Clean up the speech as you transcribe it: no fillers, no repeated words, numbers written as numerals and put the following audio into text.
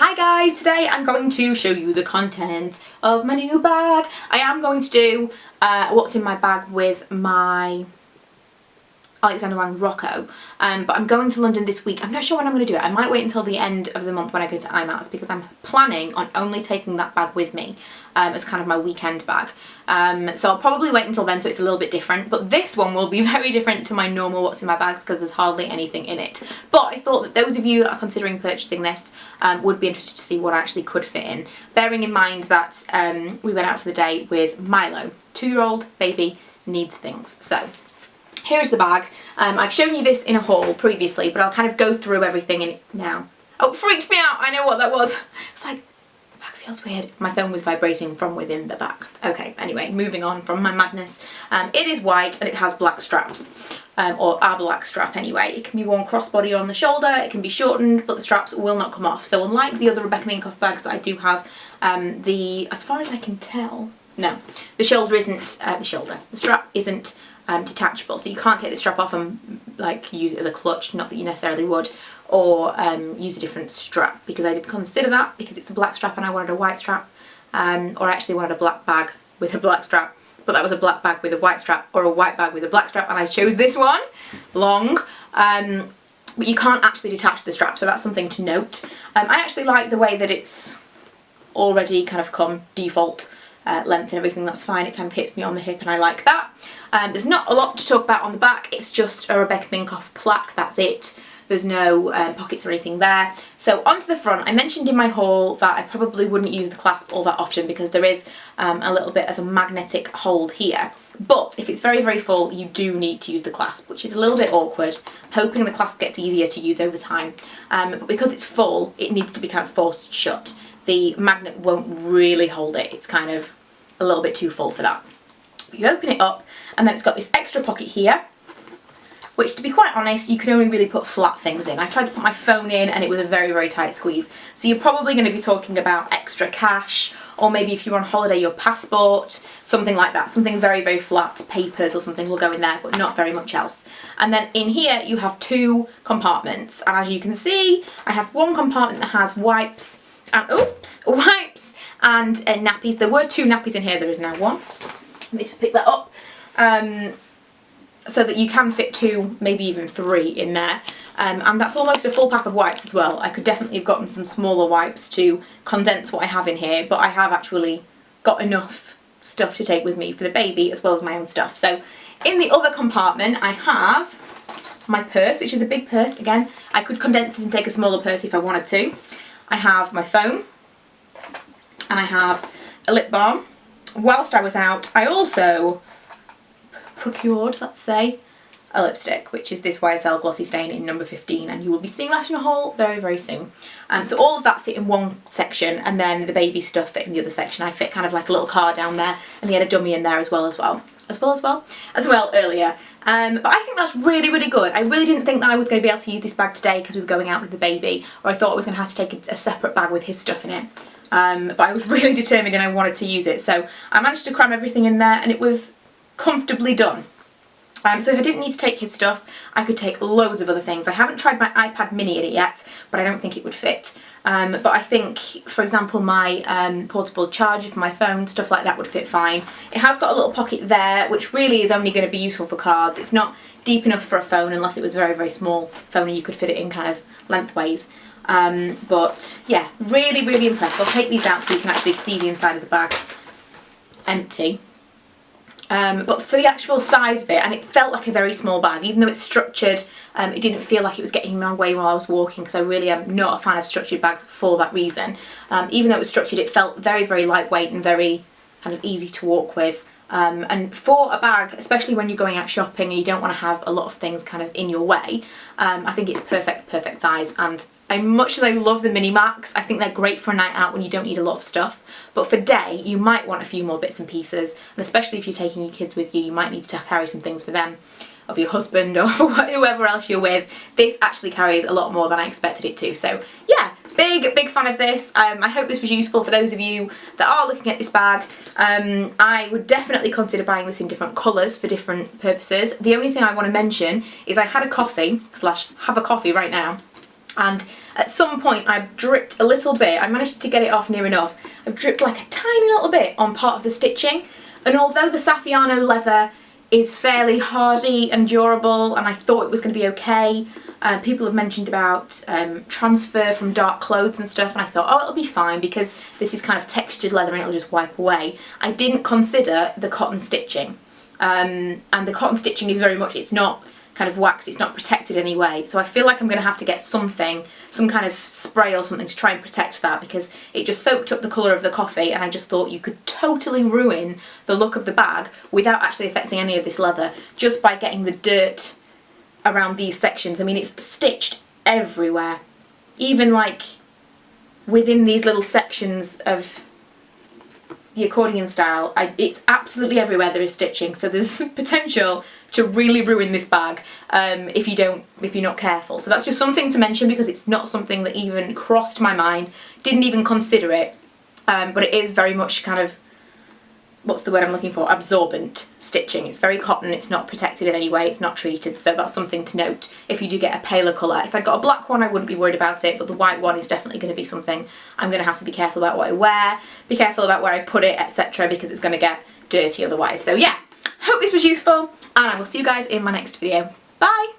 Hi guys, today I'm going to show you the contents of my new bag. I am going to do what's in my bag with my Alexander Wang Rocco, but I'm going to London this week. I'm not sure when I'm going to do it. I might wait until the end of the month when I go to IMATS because I'm planning on only taking that bag with me as kind of my weekend bag. So I'll probably wait until then so it's a little bit different, but this one will be very different to my normal what's in my bags because there's hardly anything in it. But I thought that those of you that are considering purchasing this would be interested to see what I actually could fit in, bearing in mind that we went out for the day with Milo, 2-year-old baby, needs things. So here's the bag. I've shown you this in a haul previously, but I'll kind of go through everything in it now. Oh, it freaked me out. I know what that was. It's like, the bag feels weird. My phone was vibrating from within the bag. Okay, anyway, moving on from my madness. It is white and it has black straps, or a black strap anyway. It can be worn crossbody on the shoulder, it can be shortened, but the straps will not come off. So unlike the other Rebecca Minkoff bags that I do have, as far as I can tell, no, the shoulder isn't, the strap isn't detachable, so you can't take the strap off and like use it as a clutch, not that you necessarily would, or use a different strap, because I didn't consider that because it's a black strap and I wanted a white strap, or I actually wanted a black bag with a black strap, but that was a black bag with a white strap or a white bag with a black strap and I chose this one, long, but you can't actually detach the strap, so that's something to note. I actually like the way that it's already kind of come default length and everything. That's fine, it kind of hits me on the hip and I like that. There's not a lot to talk about on the back, it's just a Rebecca Minkoff plaque, that's it. There's no pockets or anything there. So onto the front, I mentioned in my haul that I probably wouldn't use the clasp all that often because there is a little bit of a magnetic hold here. But if it's very, very full, you do need to use the clasp, which is a little bit awkward. Hoping the clasp gets easier to use over time. But because it's full, it needs to be kind of forced shut. The magnet won't really hold it, it's kind of a little bit too full for that. You open it up and then it's got this extra pocket here, which to be quite honest, you can only really put flat things in. I tried to put my phone in and it was a very, very tight squeeze. So you're probably going to be talking about extra cash, or maybe if you're on holiday, your passport, something like that. Something very, very flat, papers or something will go in there, but not very much else. And then in here you have 2 compartments. And as you can see, I have one compartment that has wipes and, wipes and nappies. There were 2 nappies in here, there is now 1. Let me just pick that up. So that you can fit 2, maybe even 3 in there. And that's almost a full pack of wipes as well. I could definitely have gotten some smaller wipes to condense what I have in here, but I have actually got enough stuff to take with me for the baby as well as my own stuff. So in the other compartment I have my purse, which is a big purse. Again, I could condense this and take a smaller purse if I wanted to. I have my phone and I have a lip balm. Whilst I was out, I also procured, let's say, a lipstick, which is this YSL Glossy Stain in number 15, and you will be seeing that in a haul very, very soon. So all of that fit in one section, and then the baby stuff fit in the other section. I fit kind of like a little car down there, and he had a dummy in there as well earlier. But I think that's really, really good. I really didn't think that I was going to be able to use this bag today because we were going out with the baby, or I thought I was going to have to take a separate bag with his stuff in it. But I was really determined and I wanted to use it, so I managed to cram everything in there and it was comfortably done. So if I didn't need to take his stuff, I could take loads of other things. I haven't tried my iPad mini in it yet, but I don't think it would fit. But I think, for example, my portable charger for my phone, stuff like that would fit fine. It has got a little pocket there, which really is only going to be useful for cards. It's not deep enough for a phone unless it was a very, very small phone and you could fit it in kind of lengthways. But yeah, really, really impressed. I'll take these out so you can actually see the inside of the bag. Empty. But for the actual size of it, and it felt like a very small bag, even though it's structured, it didn't feel like it was getting in my way while I was walking, because I really am not a fan of structured bags for that reason. Even though it was structured, it felt very, very lightweight and very kind of easy to walk with. And for a bag, especially when you're going out shopping and you don't want to have a lot of things kind of in your way, I think it's perfect size. And much as I love the Mini Max, I think they're great for a night out when you don't need a lot of stuff. But for day, you might want a few more bits and pieces, and especially if you're taking your kids with you, you might need to carry some things for them, or for your husband, or for whoever else you're with. This actually carries a lot more than I expected it to. So yeah, big fan of this. I hope this was useful for those of you that are looking at this bag. I would definitely consider buying this in different colours for different purposes. The only thing I want to mention is I had a coffee, / have a coffee right now, And at some point I've dripped a little bit. I managed to get it off near enough. I've dripped like a tiny little bit on part of the stitching, and although the Saffiano leather is fairly hardy and durable and I thought it was going to be okay, people have mentioned about transfer from dark clothes and stuff, and I thought, oh, it'll be fine because this is kind of textured leather and it'll just wipe away. I didn't consider the cotton stitching, and the cotton stitching is very much, it's not kind of waxed, it's not protected anyway, so I feel like I'm going to have to get something, some kind of spray or something to try and protect that, because it just soaked up the colour of the coffee, and I just thought you could totally ruin the look of the bag without actually affecting any of this leather just by getting the dirt around these sections. I mean, it's stitched everywhere, even like within these little sections of the accordion style. It's absolutely everywhere there is stitching, so there's potential to really ruin this bag if you're not careful. So that's just something to mention because it's not something that even crossed my mind, didn't even consider it, but it is very much kind of, what's the word I'm looking for, absorbent stitching. It's very cotton, it's not protected in any way, it's not treated, so that's something to note if you do get a paler colour. If I'd got a black one I wouldn't be worried about it, but the white one is definitely going to be something I'm going to have to be careful about what I wear, be careful about where I put it, etc., because it's going to get dirty otherwise. So yeah, hope this was useful, and I will see you guys in my next video. Bye!